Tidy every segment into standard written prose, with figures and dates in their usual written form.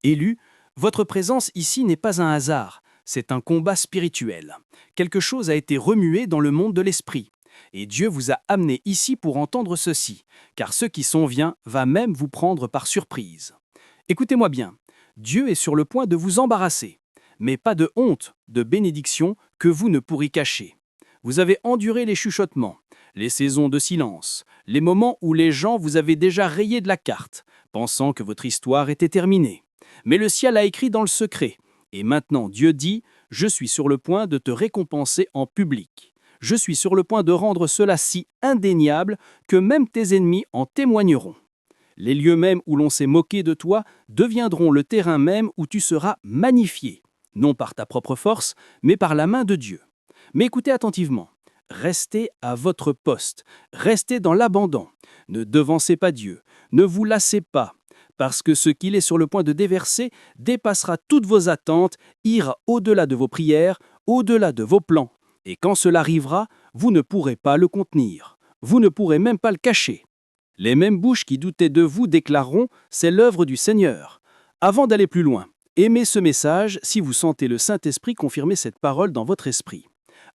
Élu, votre présence ici n'est pas un hasard, c'est un combat spirituel. Quelque chose a été remué dans le monde de l'esprit. Et Dieu vous a amené ici pour entendre ceci, car ce qui s'en vient va même vous prendre par surprise. Écoutez-moi bien, Dieu est sur le point de vous embarrasser, mais pas de honte, de bénédiction que vous ne pourrez cacher. Vous avez enduré les chuchotements, les saisons de silence, les moments où les gens vous avaient déjà rayé de la carte, pensant que votre histoire était terminée. Mais le ciel a écrit dans le secret, et maintenant Dieu dit « Je suis sur le point de te récompenser en public. Je suis sur le point de rendre cela si indéniable que même tes ennemis en témoigneront. Les lieux mêmes où l'on s'est moqué de toi deviendront le terrain même où tu seras magnifié, non par ta propre force, mais par la main de Dieu. Mais écoutez attentivement, restez à votre poste, restez dans l'abandon, ne devancez pas Dieu, ne vous lassez pas, parce que ce qu'il est sur le point de déverser dépassera toutes vos attentes, ira au-delà de vos prières, au-delà de vos plans. Et quand cela arrivera, vous ne pourrez pas le contenir, vous ne pourrez même pas le cacher. Les mêmes bouches qui doutaient de vous déclareront « c'est l'œuvre du Seigneur ». Avant d'aller plus loin, aimez ce message si vous sentez le Saint-Esprit confirmer cette parole dans votre esprit.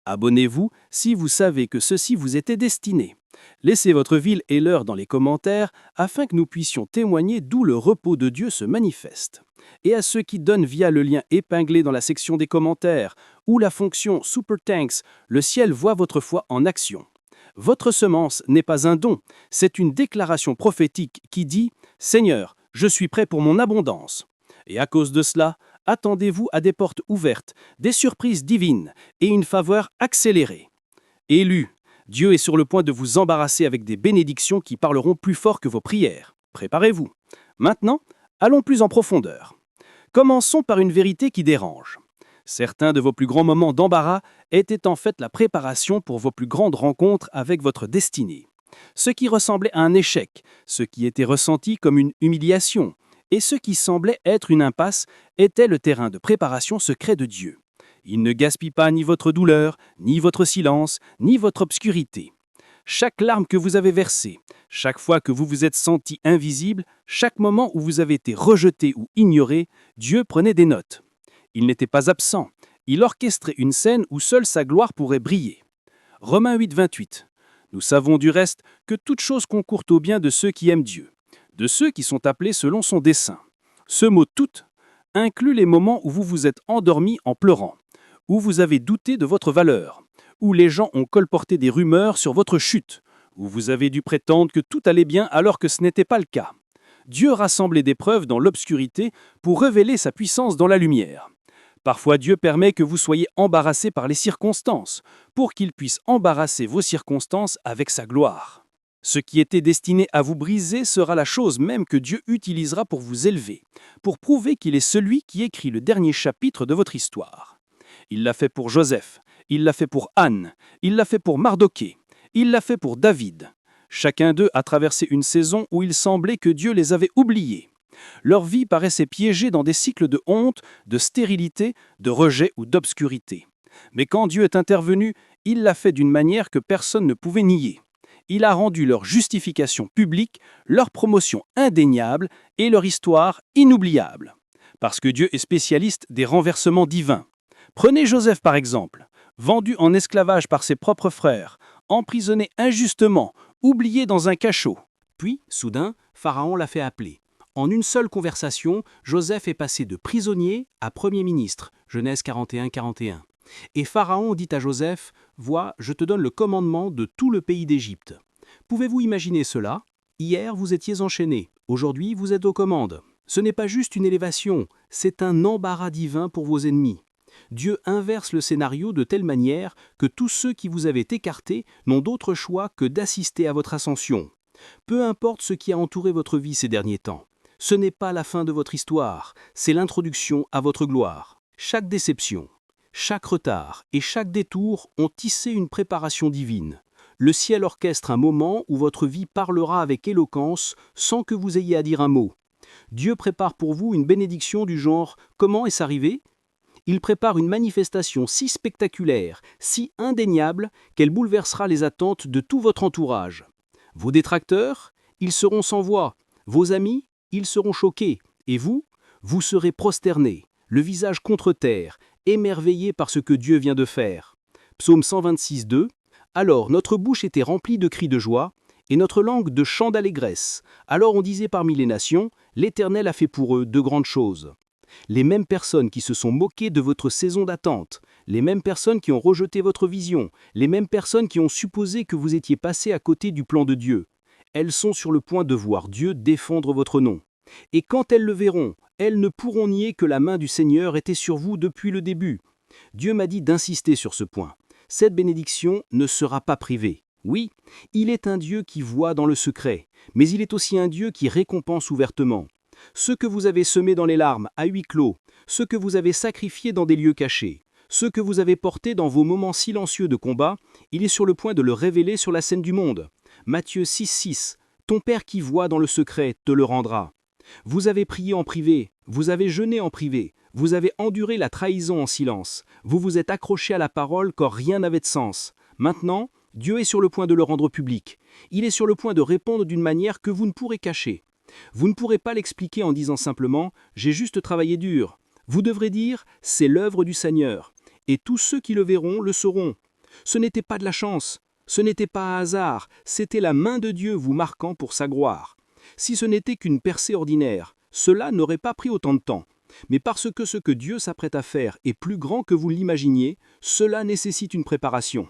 Abonnez-vous si vous savez que ceci vous était destiné. Laissez votre ville et l'heure dans les commentaires afin que nous puissions témoigner d'où le repos de Dieu se manifeste. Et à ceux qui donnent via le lien épinglé dans la section des commentaires ou la fonction Super Thanks, le ciel voit votre foi en action. Votre semence n'est pas un don, c'est une déclaration prophétique qui dit « Seigneur, je suis prêt pour mon abondance ». Et à cause de cela, attendez-vous à des portes ouvertes, des surprises divines et une faveur accélérée. Élu, Dieu est sur le point de vous embarrasser avec des bénédictions qui parleront plus fort que vos prières. Préparez-vous. Maintenant, allons plus en profondeur. Commençons par une vérité qui dérange. Certains de vos plus grands moments d'embarras étaient en fait la préparation pour vos plus grandes rencontres avec votre destinée. Ce qui ressemblait à un échec, ce qui était ressenti comme une humiliation, et ce qui semblait être une impasse était le terrain de préparation secret de Dieu. Il ne gaspille pas ni votre douleur, ni votre silence, ni votre obscurité. Chaque larme que vous avez versée, chaque fois que vous vous êtes senti invisible, chaque moment où vous avez été rejeté ou ignoré, Dieu prenait des notes. Il n'était pas absent, il orchestrait une scène où seule sa gloire pourrait briller. Romains 8, 28. Nous savons du reste que toute chose concourt au bien de ceux qui aiment Dieu, de ceux qui sont appelés selon son dessein. Ce mot « toute » inclut les moments où vous vous êtes endormi en pleurant, où vous avez douté de votre valeur, où les gens ont colporté des rumeurs sur votre chute, où vous avez dû prétendre que tout allait bien alors que ce n'était pas le cas. Dieu rassemblait des preuves dans l'obscurité pour révéler sa puissance dans la lumière. Parfois, Dieu permet que vous soyez embarrassés par les circonstances, pour qu'il puisse embarrasser vos circonstances avec sa gloire. Ce qui était destiné à vous briser sera la chose même que Dieu utilisera pour vous élever, pour prouver qu'il est celui qui écrit le dernier chapitre de votre histoire. Il l'a fait pour Joseph, il l'a fait pour Anne, il l'a fait pour Mardoché, il l'a fait pour David. Chacun d'eux a traversé une saison où il semblait que Dieu les avait oubliés. Leur vie paraissait piégée dans des cycles de honte, de stérilité, de rejet ou d'obscurité. Mais quand Dieu est intervenu, il l'a fait d'une manière que personne ne pouvait nier. Il a rendu leur justification publique, leur promotion indéniable et leur histoire inoubliable. Parce que Dieu est spécialiste des renversements divins. Prenez Joseph par exemple, vendu en esclavage par ses propres frères, emprisonné injustement, oublié dans un cachot. Puis, soudain, Pharaon l'a fait appeler. En une seule conversation, Joseph est passé de prisonnier à premier ministre, Genèse 41, 41. Et Pharaon dit à Joseph, « Vois, je te donne le commandement de tout le pays d'Égypte. » Pouvez-vous imaginer cela? Hier, vous étiez enchaîné. Aujourd'hui, vous êtes aux commandes. Ce n'est pas juste une élévation, c'est un embarras divin pour vos ennemis. Dieu inverse le scénario de telle manière que tous ceux qui vous avaient écartés n'ont d'autre choix que d'assister à votre ascension. Peu importe ce qui a entouré votre vie ces derniers temps. Ce n'est pas la fin de votre histoire, c'est l'introduction à votre gloire. Chaque déception, chaque retard et chaque détour ont tissé une préparation divine. Le ciel orchestre un moment où votre vie parlera avec éloquence sans que vous ayez à dire un mot. Dieu prépare pour vous une bénédiction du genre « Comment est-ce arrivé ?» Il prépare une manifestation si spectaculaire, si indéniable, qu'elle bouleversera les attentes de tout votre entourage. Vos détracteurs, ils seront sans voix. Vos amis, ils seront choqués. Et vous Vous serez prosternés, le visage contre terre, émerveillés par ce que Dieu vient de faire. Psaume 126, 2. Alors notre bouche était remplie de cris de joie, et notre langue de chants d'allégresse. Alors on disait parmi les nations, l'Éternel a fait pour eux de grandes choses. Les mêmes personnes qui se sont moquées de votre saison d'attente, les mêmes personnes qui ont rejeté votre vision, les mêmes personnes qui ont supposé que vous étiez passé à côté du plan de Dieu, elles sont sur le point de voir Dieu défendre votre nom. Et quand elles le verront, elles ne pourront nier que la main du Seigneur était sur vous depuis le début. Dieu m'a dit d'insister sur ce point. Cette bénédiction ne sera pas privée. Oui, il est un Dieu qui voit dans le secret, mais il est aussi un Dieu qui récompense ouvertement. Ce que vous avez semé dans les larmes, à huis clos, ce que vous avez sacrifié dans des lieux cachés, ce que vous avez porté dans vos moments silencieux de combat, il est sur le point de le révéler sur la scène du monde. Matthieu 6,6. Ton Père qui voit dans le secret te le rendra. Vous avez prié en privé, vous avez jeûné en privé, vous avez enduré la trahison en silence, vous vous êtes accroché à la parole quand rien n'avait de sens. Maintenant, Dieu est sur le point de le rendre public. Il est sur le point de répondre d'une manière que vous ne pourrez cacher. Vous ne pourrez pas l'expliquer en disant simplement « j'ai juste travaillé dur ». Vous devrez dire « c'est l'œuvre du Seigneur ». Et tous ceux qui le verront le sauront. Ce n'était pas de la chance, ce n'était pas un hasard, c'était la main de Dieu vous marquant pour sa gloire. Si ce n'était qu'une percée ordinaire, cela n'aurait pas pris autant de temps. Mais parce que ce que Dieu s'apprête à faire est plus grand que vous l'imaginiez, cela nécessite une préparation.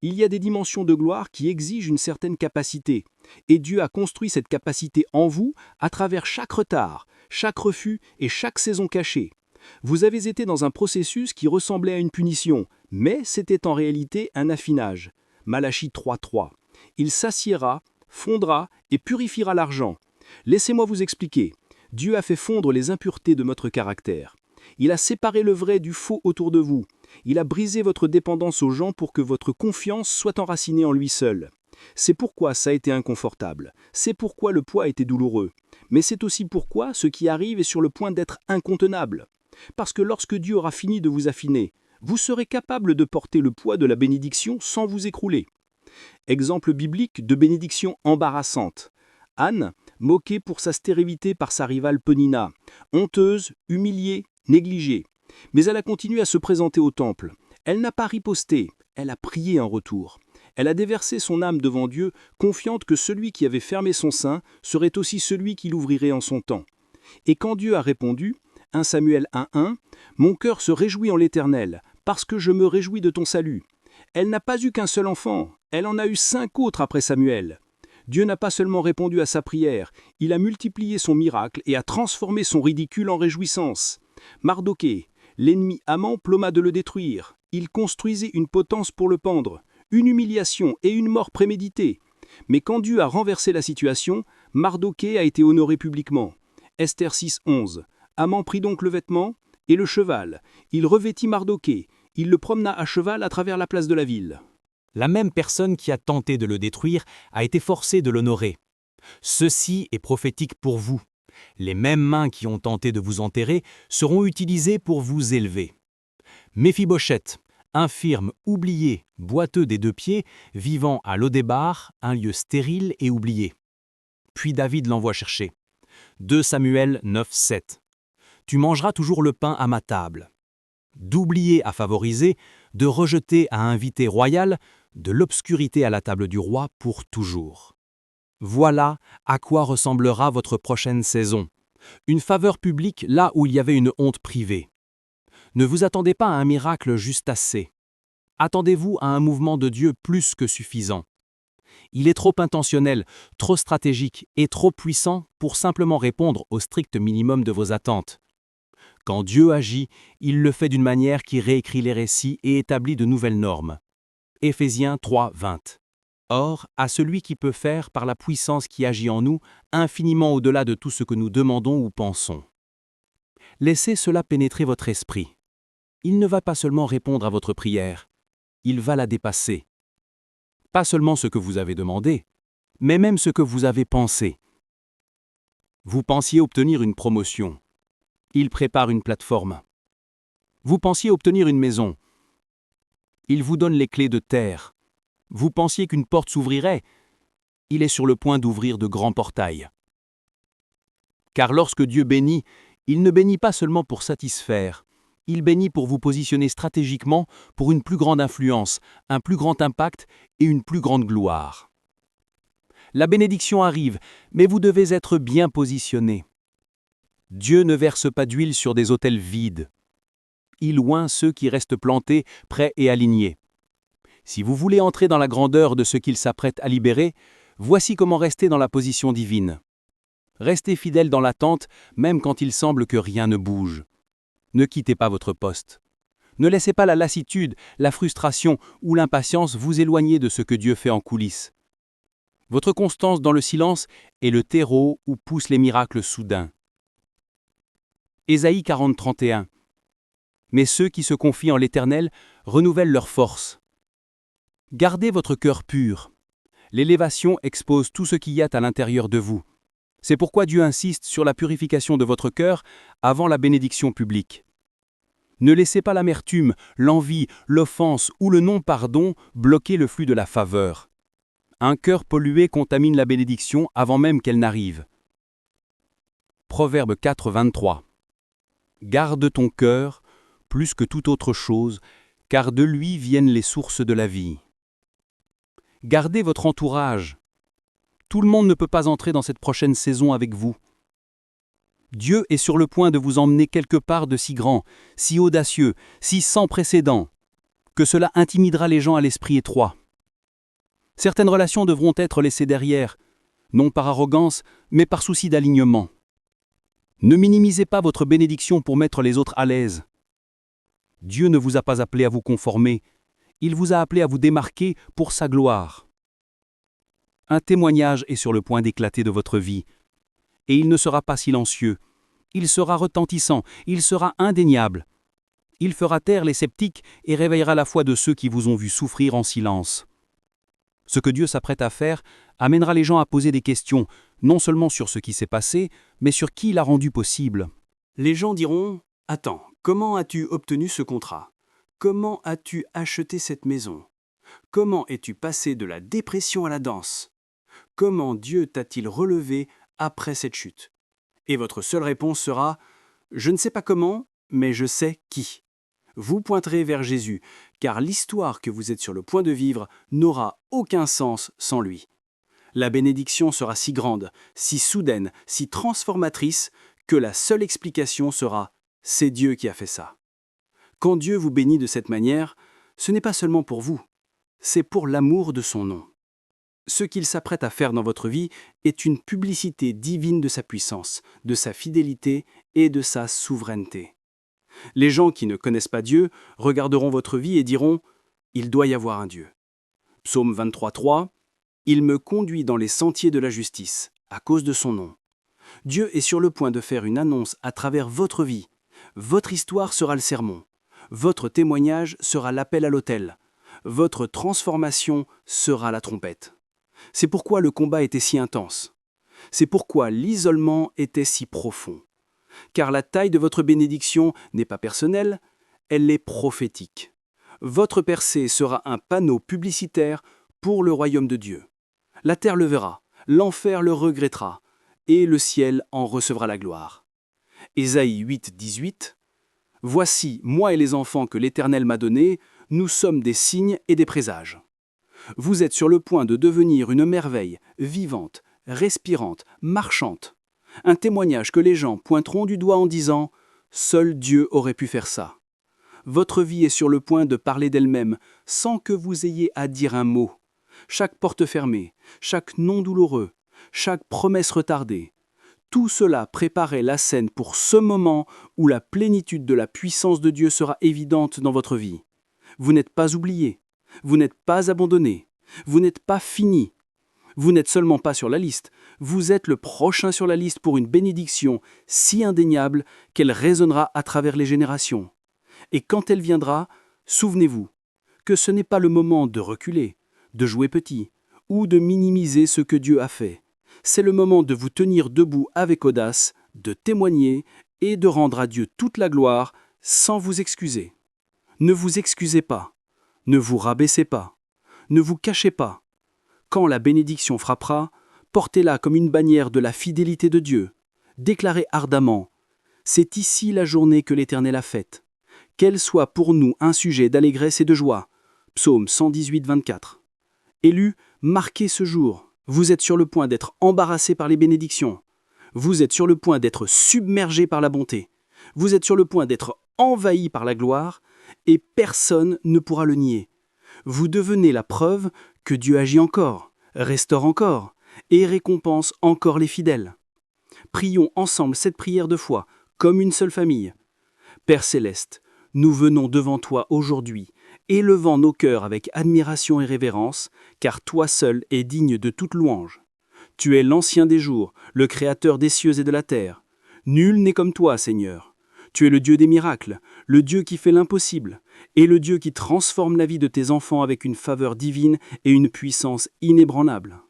Il y a des dimensions de gloire qui exigent une certaine capacité, et Dieu a construit cette capacité en vous à travers chaque retard, chaque refus et chaque saison cachée. Vous avez été dans un processus qui ressemblait à une punition, mais c'était en réalité un affinage. Malachie 3.3. Il s'assiera, fondra et purifiera l'argent. Laissez-moi vous expliquer. Dieu a fait fondre les impuretés de votre caractère. Il a séparé le vrai du faux autour de vous. Il a brisé votre dépendance aux gens pour que votre confiance soit enracinée en lui seul. C'est pourquoi ça a été inconfortable. C'est pourquoi le poids a été douloureux. Mais c'est aussi pourquoi ce qui arrive est sur le point d'être incontenable. Parce que lorsque Dieu aura fini de vous affiner, vous serez capable de porter le poids de la bénédiction sans vous écrouler. Exemple biblique de bénédiction embarrassante. Anne, moquée pour sa stérilité par sa rivale Pénina, honteuse, humiliée, négligée. Mais elle a continué à se présenter au temple. Elle n'a pas riposté, elle a prié en retour. Elle a déversé son âme devant Dieu, confiante que celui qui avait fermé son sein serait aussi celui qui l'ouvrirait en son temps. Et quand Dieu a répondu, 1 Samuel 1.1, « Mon cœur se réjouit en l'Éternel, parce que je me réjouis de ton salut. » Elle n'a pas eu qu'un seul enfant, elle en a eu 5 autres après Samuel. Dieu n'a pas seulement répondu à sa prière, il a multiplié son miracle et a transformé son ridicule en réjouissance. Mardokhée, l'ennemi Haman ploma de le détruire. Il construisit une potence pour le pendre, une humiliation et une mort préméditée. Mais quand Dieu a renversé la situation, Mardokhée a été honoré publiquement. Esther 6.11. Haman prit donc le vêtement et le cheval. Il revêtit Mardokhée. Il le promena à cheval à travers la place de la ville. La même personne qui a tenté de le détruire a été forcée de l'honorer. Ceci est prophétique pour vous. Les mêmes mains qui ont tenté de vous enterrer seront utilisées pour vous élever. Méphibosheth, infirme, oublié, boiteux des 2 pieds, vivant à Lodébar, un lieu stérile et oublié. Puis David l'envoie chercher. 2 Samuel 9.7. Tu mangeras toujours le pain à ma table. D'oublier à favoriser, de rejeter à inviter royal, de l'obscurité à la table du roi pour toujours. Voilà à quoi ressemblera votre prochaine saison. Une faveur publique là où il y avait une honte privée. Ne vous attendez pas à un miracle juste assez. Attendez-vous à un mouvement de Dieu plus que suffisant. Il est trop intentionnel, trop stratégique et trop puissant pour simplement répondre au strict minimum de vos attentes. Quand Dieu agit, il le fait d'une manière qui réécrit les récits et établit de nouvelles normes. Éphésiens 3.20. Or, à celui qui peut faire, par la puissance qui agit en nous, infiniment au-delà de tout ce que nous demandons ou pensons. Laissez cela pénétrer votre esprit. Il ne va pas seulement répondre à votre prière, il va la dépasser. Pas seulement ce que vous avez demandé, mais même ce que vous avez pensé. Vous pensiez obtenir une promotion. Il prépare une plateforme. Vous pensiez obtenir une maison. Il vous donne les clés de terre. Vous pensiez qu'une porte s'ouvrirait. Il est sur le point d'ouvrir de grands portails. Car lorsque Dieu bénit, Il ne bénit pas seulement pour satisfaire, il bénit pour vous positionner stratégiquement pour une plus grande influence, un plus grand impact et une plus grande gloire. La bénédiction arrive, mais vous devez être bien positionné. Dieu ne verse pas d'huile sur des autels vides. Il oint ceux qui restent plantés, prêts et alignés. Si vous voulez entrer dans la grandeur de ce qu'il s'apprête à libérer, voici comment rester dans la position divine. Restez fidèle dans l'attente, même quand il semble que rien ne bouge. Ne quittez pas votre poste. Ne laissez pas la lassitude, la frustration ou l'impatience vous éloigner de ce que Dieu fait en coulisses. Votre constance dans le silence est le terreau où poussent les miracles soudains. Ésaïe 40, 31. Mais ceux qui se confient en l'Éternel renouvellent leur force. Gardez votre cœur pur. L'élévation expose tout ce qu'il y a à l'intérieur de vous. C'est pourquoi Dieu insiste sur la purification de votre cœur avant la bénédiction publique. Ne laissez pas l'amertume, l'envie, l'offense ou le non-pardon bloquer le flux de la faveur. Un cœur pollué contamine la bénédiction avant même qu'elle n'arrive. Proverbe 4, 23. Garde ton cœur plus que toute autre chose, car de lui viennent les sources de la vie. Gardez votre entourage. Tout le monde ne peut pas entrer dans cette prochaine saison avec vous. Dieu est sur le point de vous emmener quelque part de si grand, si audacieux, si sans précédent, que cela intimidera les gens à l'esprit étroit. Certaines relations devront être laissées derrière, non par arrogance, mais par souci d'alignement. Ne minimisez pas votre bénédiction pour mettre les autres à l'aise. Dieu ne vous a pas appelé à vous conformer, il vous a appelé à vous démarquer pour sa gloire. Un témoignage est sur le point d'éclater de votre vie, et il ne sera pas silencieux, il sera retentissant, il sera indéniable. Il fera taire les sceptiques et réveillera la foi de ceux qui vous ont vu souffrir en silence. Ce que Dieu s'apprête à faire amènera les gens à poser des questions, non seulement sur ce qui s'est passé, mais sur qui l'a rendu possible. Les gens diront « Attends, comment as-tu obtenu ce contrat? Comment as-tu acheté cette maison? Comment es-tu passé de la dépression à la danse? Comment Dieu t'a-t-il relevé après cette chute ?» Et votre seule réponse sera « Je ne sais pas comment, mais je sais qui. » Vous pointerez vers Jésus, car l'histoire que vous êtes sur le point de vivre n'aura aucun sens sans lui. La bénédiction sera si grande, si soudaine, si transformatrice, que la seule explication sera « c'est Dieu qui a fait ça ». Quand Dieu vous bénit de cette manière, ce n'est pas seulement pour vous, c'est pour l'amour de son nom. Ce qu'il s'apprête à faire dans votre vie est une publicité divine de sa puissance, de sa fidélité et de sa souveraineté. Les gens qui ne connaissent pas Dieu regarderont votre vie et diront « Il doit y avoir un Dieu ». Psaume 23, 3 « Il me conduit dans les sentiers de la justice, à cause de son nom ». Dieu est sur le point de faire une annonce à travers votre vie. Votre histoire sera le sermon. Votre témoignage sera l'appel à l'autel. Votre transformation sera la trompette. C'est pourquoi le combat était si intense. C'est pourquoi l'isolement était si profond. Car la taille de votre bénédiction n'est pas personnelle, elle est prophétique. Votre percée sera un panneau publicitaire pour le royaume de Dieu. La terre le verra, l'enfer le regrettera, et le ciel en recevra la gloire. Ésaïe 8, 18 « Voici, moi et les enfants que l'Éternel m'a donnés, nous sommes des signes et des présages. Vous êtes sur le point de devenir une merveille, vivante, respirante, marchante. Un témoignage que les gens pointeront du doigt en disant « Seul Dieu aurait pu faire ça ». Votre vie est sur le point de parler d'elle-même sans que vous ayez à dire un mot. Chaque porte fermée, chaque nom douloureux, chaque promesse retardée, tout cela préparait la scène pour ce moment où la plénitude de la puissance de Dieu sera évidente dans votre vie. Vous n'êtes pas oublié, vous n'êtes pas abandonné, vous n'êtes pas fini. Vous n'êtes seulement pas sur la liste, vous êtes le prochain sur la liste pour une bénédiction si indéniable qu'elle résonnera à travers les générations. Et quand elle viendra, souvenez-vous que ce n'est pas le moment de reculer, de jouer petit ou de minimiser ce que Dieu a fait. C'est le moment de vous tenir debout avec audace, de témoigner et de rendre à Dieu toute la gloire sans vous excuser. Ne vous excusez pas, ne vous rabaissez pas, ne vous cachez pas. Quand la bénédiction frappera, portez-la comme une bannière de la fidélité de Dieu. Déclarez ardemment C'est ici la journée que l'Éternel a faite. Qu'elle soit pour nous un sujet d'allégresse et de joie. Psaume 118, 24. Élus, marquez ce jour. Vous êtes sur le point d'être embarrassés par les bénédictions. Vous êtes sur le point d'être submergés par la bonté. Vous êtes sur le point d'être envahis par la gloire, et personne ne pourra le nier. Vous devenez la preuve que Dieu agit encore, restaure encore, et récompense encore les fidèles. Prions ensemble cette prière de foi, comme une seule famille. Père céleste, nous venons devant toi aujourd'hui, élevant nos cœurs avec admiration et révérence, car toi seul es digne de toute louange. Tu es l'ancien des jours, le créateur des cieux et de la terre. Nul n'est comme toi, Seigneur. Tu es le Dieu des miracles, le Dieu qui fait l'impossible, et le Dieu qui transforme la vie de tes enfants avec une faveur divine et une puissance inébranlable.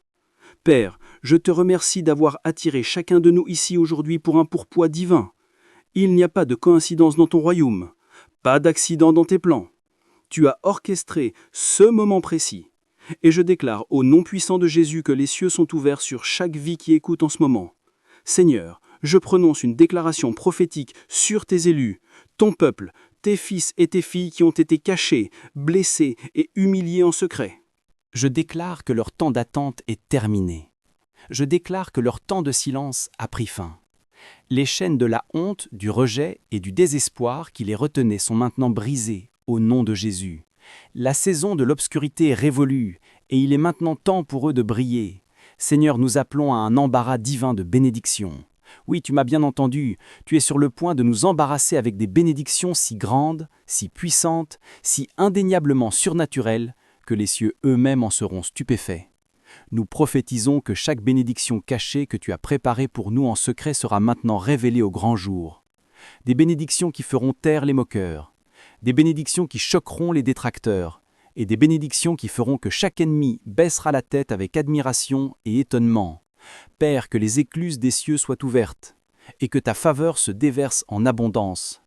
Père, je te remercie d'avoir attiré chacun de nous ici aujourd'hui pour un pourpoint divin. Il n'y a pas de coïncidence dans ton royaume, pas d'accident dans tes plans. Tu as orchestré ce moment précis. Et je déclare au nom puissant de Jésus que les cieux sont ouverts sur chaque vie qui écoute en ce moment. Seigneur, je prononce une déclaration prophétique sur tes élus, ton peuple, tes fils et tes filles qui ont été cachés, blessés et humiliés en secret. Je déclare que leur temps d'attente est terminé. Je déclare que leur temps de silence a pris fin. Les chaînes de la honte, du rejet et du désespoir qui les retenaient sont maintenant brisées au nom de Jésus. La saison de l'obscurité est révolue et il est maintenant temps pour eux de briller. Seigneur, nous appelons à un embarras divin de bénédictions. Oui, tu m'as bien entendu, tu es sur le point de nous embarrasser avec des bénédictions si grandes, si puissantes, si indéniablement surnaturelles, que les cieux eux-mêmes en seront stupéfaits. Nous prophétisons que chaque bénédiction cachée que tu as préparée pour nous en secret sera maintenant révélée au grand jour. Des bénédictions qui feront taire les moqueurs, des bénédictions qui choqueront les détracteurs, et des bénédictions qui feront que chaque ennemi baissera la tête avec admiration et étonnement. Père, que les écluses des cieux soient ouvertes, et que ta faveur se déverse en abondance.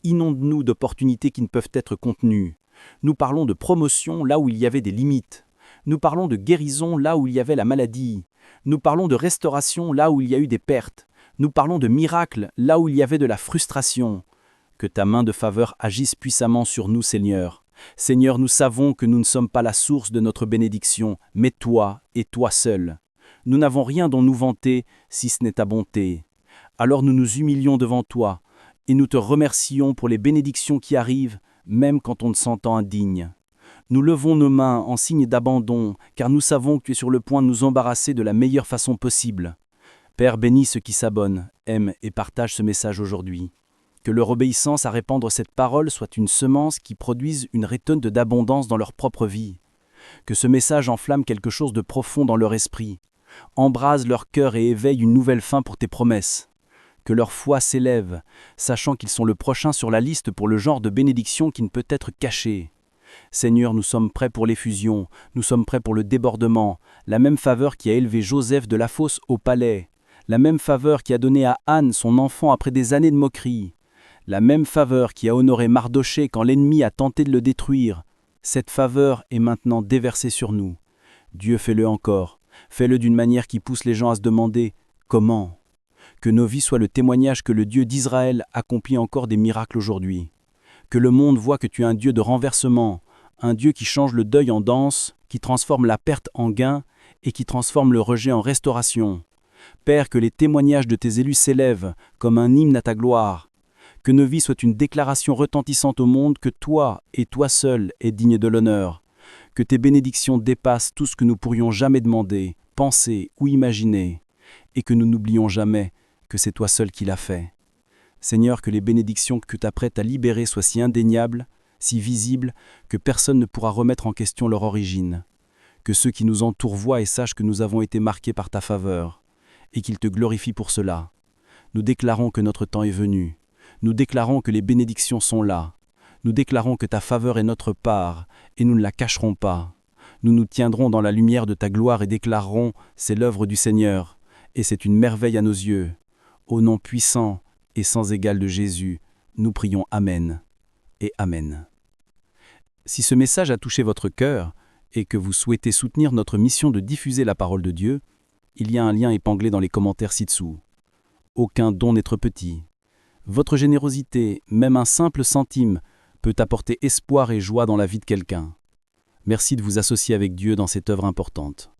Inonde-nous d'opportunités qui ne peuvent être contenues. Nous parlons de promotion là où il y avait des limites. Nous parlons de guérison là où il y avait la maladie. Nous parlons de restauration là où il y a eu des pertes. Nous parlons de miracles là où il y avait de la frustration. Que ta main de faveur agisse puissamment sur nous, Seigneur. Seigneur, nous savons que nous ne sommes pas la source de notre bénédiction, mais toi et toi seul. Nous n'avons rien dont nous vanter, si ce n'est ta bonté. Alors nous nous humilions devant toi, et nous te remercions pour les bénédictions qui arrivent, même quand on ne s'entend indigne. Nous levons nos mains en signe d'abandon, car nous savons que tu es sur le point de nous embarrasser de la meilleure façon possible. Père, bénis ceux qui s'abonnent, aiment et partagent ce message aujourd'hui. Que leur obéissance à répandre cette parole soit une semence qui produise une récolte d'abondance dans leur propre vie. Que ce message enflamme quelque chose de profond dans leur esprit, embrase leur cœur et éveille une nouvelle faim pour tes promesses. Que leur foi s'élève, sachant qu'ils sont le prochain sur la liste pour le genre de bénédiction qui ne peut être caché. Seigneur, nous sommes prêts pour l'effusion, nous sommes prêts pour le débordement, la même faveur qui a élevé Joseph de la fosse au palais, la même faveur qui a donné à Anne son enfant après des années de moquerie, la même faveur qui a honoré Mardochée quand l'ennemi a tenté de le détruire. Cette faveur est maintenant déversée sur nous. Dieu, fais-le encore, fais-le d'une manière qui pousse les gens à se demander « Comment ?» Que nos vies soient le témoignage que le Dieu d'Israël accomplit encore des miracles aujourd'hui. Que le monde voit que tu es un Dieu de renversement, un Dieu qui change le deuil en danse, qui transforme la perte en gain et qui transforme le rejet en restauration. Père, que les témoignages de tes élus s'élèvent comme un hymne à ta gloire. Que nos vies soient une déclaration retentissante au monde que toi et toi seul es digne de l'honneur. Que tes bénédictions dépassent tout ce que nous pourrions jamais demander, penser ou imaginer. Et que nous n'oublions jamais que c'est toi seul qui l'as fait. Seigneur, que les bénédictions que tu t'apprêtes à libérer soient si indéniables, si visibles, que personne ne pourra remettre en question leur origine. Que ceux qui nous entourent voient et sachent que nous avons été marqués par ta faveur, et qu'ils te glorifient pour cela. Nous déclarons que notre temps est venu. Nous déclarons que les bénédictions sont là. Nous déclarons que ta faveur est notre part, et nous ne la cacherons pas. Nous nous tiendrons dans la lumière de ta gloire et déclarerons « C'est l'œuvre du Seigneur ». Et c'est une merveille à nos yeux. Au nom puissant et sans égal de Jésus, nous prions Amen et Amen. Si ce message a touché votre cœur et que vous souhaitez soutenir notre mission de diffuser la parole de Dieu, il y a un lien épinglé dans les commentaires ci-dessous. Aucun don n'est trop petit. Votre générosité, même un simple centime, peut apporter espoir et joie dans la vie de quelqu'un. Merci de vous associer avec Dieu dans cette œuvre importante.